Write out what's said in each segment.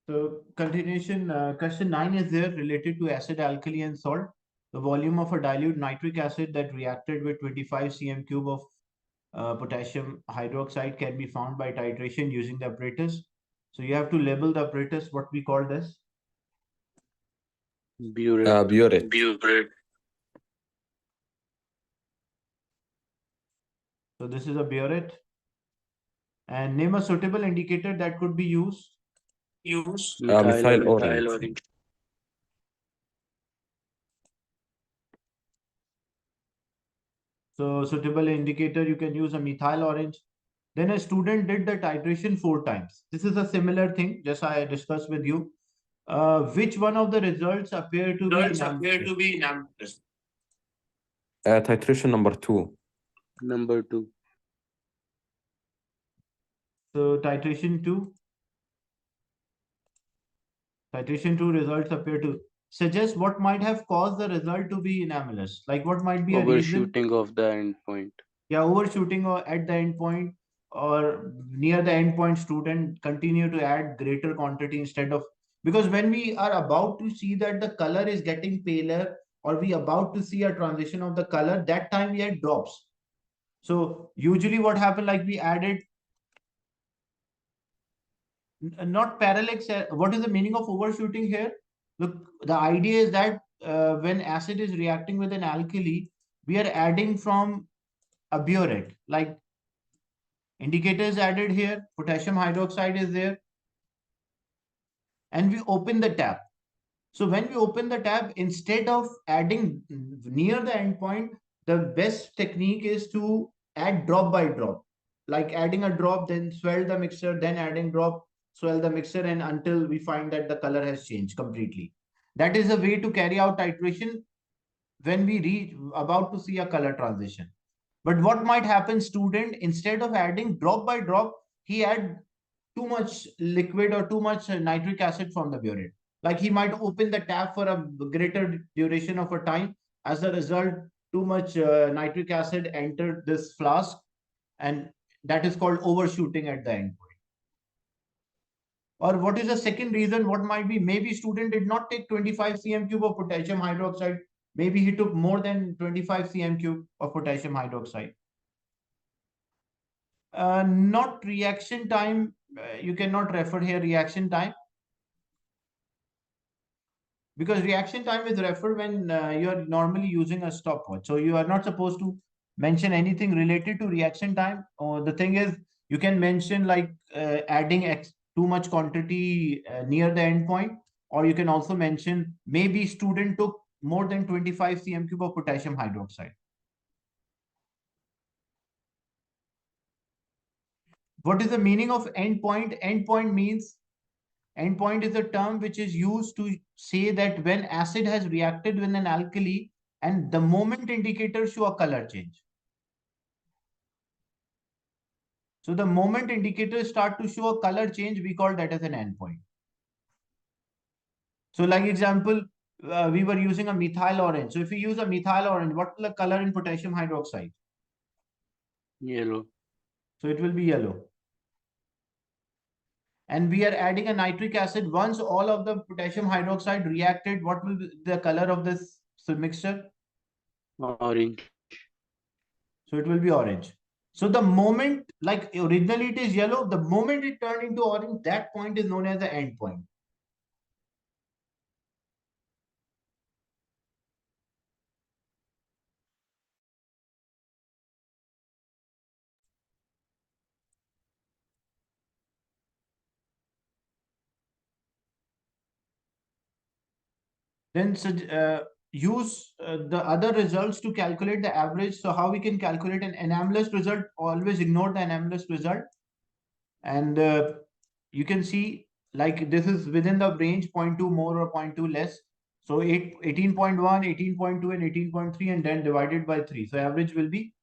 So continuation, question 9 is there related to acid, alkali, and salt. The volume of a dilute nitric acid that reacted with 25 cm cube of potassium hydroxide can be found by titration using the apparatus. So you have to label the apparatus, what we call this. Burette. Burette. Burette. So this is a burette. And name a suitable indicator that could be used. Methyl orange. orange. So suitable indicator, you can use a methyl orange. Then a student did the titration 4 times. This is a similar thing, just I discussed with you. Which one of the results appear to be innocuous? Titration number 2. Number 2. So titration 2. Titration 2 results appear to suggest what might have caused the result to be anomalous. Like what might be a reason? Overshooting of the endpoint. Yeah, overshooting or at the endpoint or near the endpoint, student continue to add greater quantity instead of, because when we are about to see that the color is getting paler or we about to see a transition of the color, that time we had drops. So usually what happened, like we added not parallax. What is the meaning of overshooting here? Look, the idea is that when acid is reacting with an alkali, we are adding from a burette. Like indicator is added here, potassium hydroxide is there, and we open the tap. So when we open the tap, instead of adding near the endpoint, the best technique is to add drop by drop. Like adding a drop, then swell the mixture, then adding drop, swell the mixture, and until we find that the color has changed completely. That is a way to carry out titration when we reach about to see a color transition. But what might happen, student, instead of adding drop by drop, he add too much liquid or too much nitric acid from the burette. Like he might open the tap for a greater duration of a time. As a result, too much nitric acid entered this flask, and that is called overshooting at the end point. Or what is the second reason? What might be? Maybe student did not take 25 cm cube of potassium hydroxide. Maybe he took more than 25 cm cube of potassium hydroxide. Not reaction time. You cannot refer here reaction time, because reaction time is referred when you are normally using a stopwatch. So you are not supposed to mention anything related to reaction time. Or the thing is, you can mention like adding too much quantity near the endpoint, or you can also mention maybe student took more than 25 cm cube of potassium hydroxide. What is the meaning of endpoint? Endpoint means, endpoint is a term which is used to say that when acid has reacted with an alkali and the moment indicators show a color change. So the moment indicators start to show a color change, we call that as an endpoint. So like example, we were using a methyl orange. So if we use a methyl orange, what will the color in potassium hydroxide? Yellow. So it will be yellow. And we are adding a nitric acid. Once all of the potassium hydroxide reacted, what will be the color of this mixture? Orange. So it will be orange. So the moment, like originally it is yellow, the moment it turned into orange, that point is known as the end point. Then use the other results to calculate the average. So how we can calculate an anomalous result? Always ignore the anomalous result. And you can see like this is within the range 0.2 more or 0.2 less. So 18.1, 18.2 and 18.3 and then divided by 3. So average will be,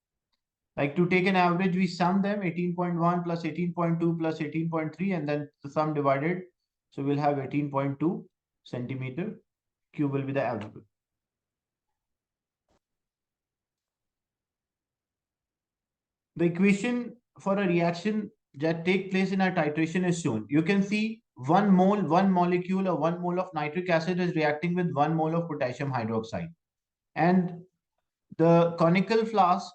like to take an average, we sum them 18.1 plus 18.2 plus 18.3 and then the sum divided. So we'll have 18.2 centimeter cube will be the average. The equation for a reaction that take place in a titration is shown. You can see 1 mole, 1 molecule or 1 mole of nitric acid is reacting with 1 mole of potassium hydroxide. And the conical flask,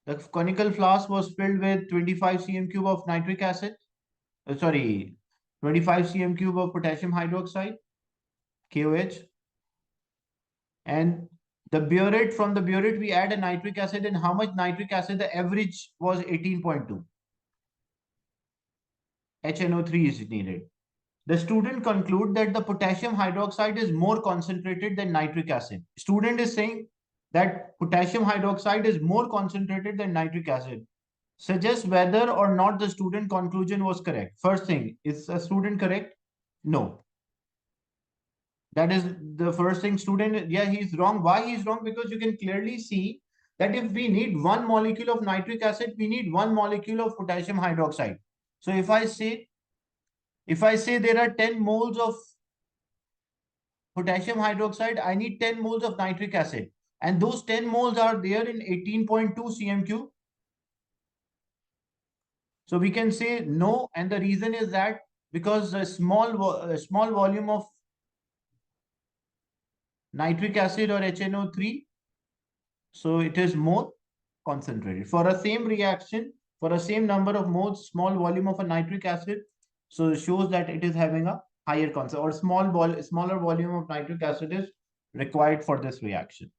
was filled with 25 cm cube of nitric acid. 25 cm cube of potassium hydroxide, KOH. And the burette, from the burette, we add a nitric acid. And how much nitric acid? The average was 18.2. HNO3 is needed. The student conclude that the potassium hydroxide is more concentrated than nitric acid. Student is saying that potassium hydroxide is more concentrated than nitric acid. Suggest whether or not the student conclusion was correct. First thing, is a student correct? No. That is the first thing. Student, yeah, he's wrong. Why he's wrong? Because you can clearly see that if we need 1 molecule of nitric acid, we need 1 molecule of potassium hydroxide. So if I say there are 10 moles of potassium hydroxide, I need 10 moles of nitric acid. And those 10 moles are there in 18.2 cm cube. So we can say no. And the reason is that because a small volume of nitric acid or HNO3, so it is more concentrated. For a same reaction, for a same number of moles, small volume of a nitric acid, so it shows that it is having a higher concentration, or smaller volume of nitric acid is required for this reaction.